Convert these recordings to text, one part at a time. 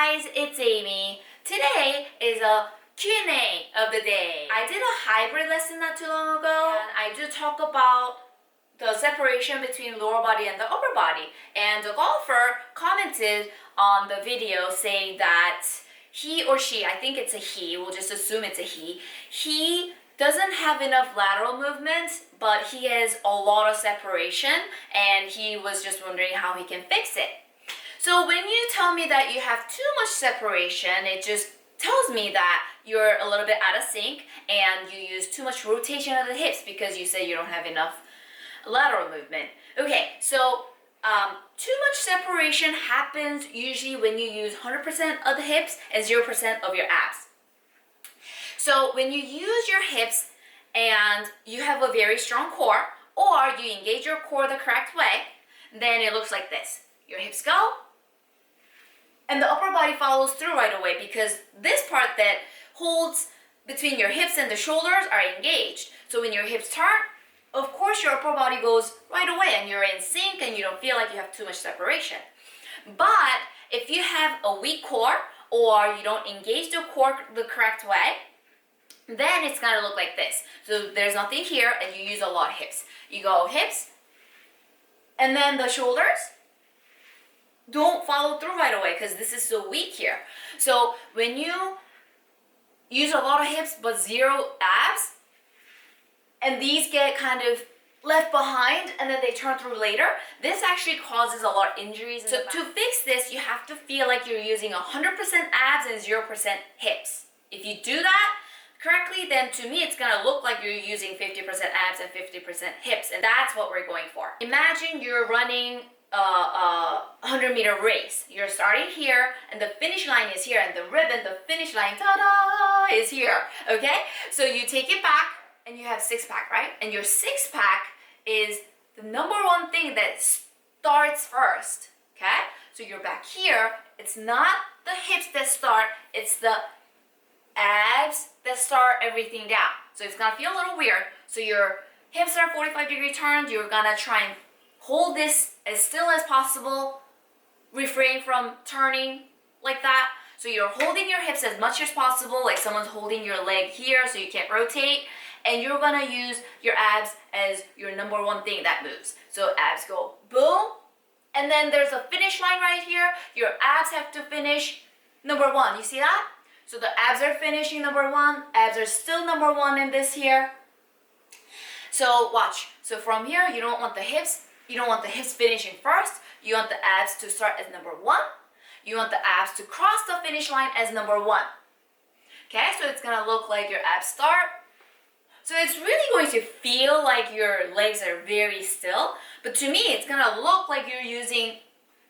guys, it's Amy. Today is a Q&A of the day. I did a hybrid lesson not too long ago, and I do talk about the separation between lower body and the upper body. And the golfer commented on the video saying that he or she, I think it's a he, we'll just assume it's a he doesn't have enough lateral movement, but he has a lot of separation, and he was just wondering how he can fix it. So when you tell me that you have too much separation, it just tells me that you're a little bit out of sync and you use too much rotation of the hips because you say you don't have enough lateral movement. Okay, so too much separation happens usually when you use 100% of the hips and 0% of your abs. So when you use your hips and you have a very strong core, or you engage your core the correct way, then it looks like this. Your hips go, and the upper body follows through right away because this part that holds between your hips and the shoulders are engaged. So when your hips turn, of course your upper body goes right away and you're in sync and you don't feel like you have too much separation. But if you have a weak core or you don't engage the core the correct way, then it's gonna look like this. So there's nothing here and you use a lot of hips. You go hips, and then the shoulders don't follow through right away because this is so weak here. So when you use a lot of hips but zero abs, and these get kind of left behind and then they turn through later, this actually causes a lot of injuries. So to fix this, you have to feel like you're using 100% abs and 0% hips. If you do that correctly, then to me it's gonna look like you're using 50% abs and 50% hips, and that's what we're going for. Imagine you're running a 100-meter race. You're starting here and the finish line is here, and the ribbon, the finish line, ta-da, is here, okay? So you take it back and you have six-pack, right? And your six-pack is the number one thing that starts first, okay? So you're back here. It's not the hips that start, it's the abs that start everything down. So it's gonna feel a little weird. So your hips are 45-degree turns. You're gonna try and hold this as still as possible. Refrain from turning like that. So you're holding your hips as much as possible, like someone's holding your leg here so you can't rotate. And you're gonna use your abs as your number one thing that moves. So abs go boom, and then there's a finish line right here. Your abs have to finish number one. You see that? So the abs are finishing number one. Abs are still number one in this here. So watch. So from here, you don't want the hips. You don't want the hips finishing first. You want the abs to start as number one. You want the abs to cross the finish line as number one. Okay, so it's gonna look like your abs start. So it's really going to feel like your legs are very still, but to me, it's gonna look like you're using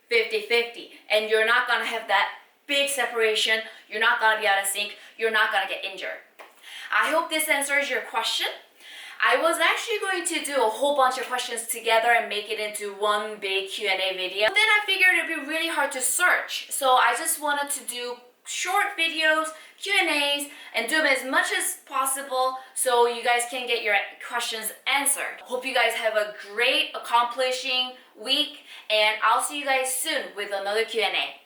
50-50, and you're not gonna have that big separation. You're not gonna be out of sync. You're not gonna get injured. I hope this answers your question. I was actually going to do a whole bunch of questions together and make it into one big Q&A video. But then I figured it'd be really hard to search. So I just wanted to do short videos, Q&As, and do them as much as possible so you guys can get your questions answered. Hope you guys have a great, accomplishing week, and I'll see you guys soon with another Q&A.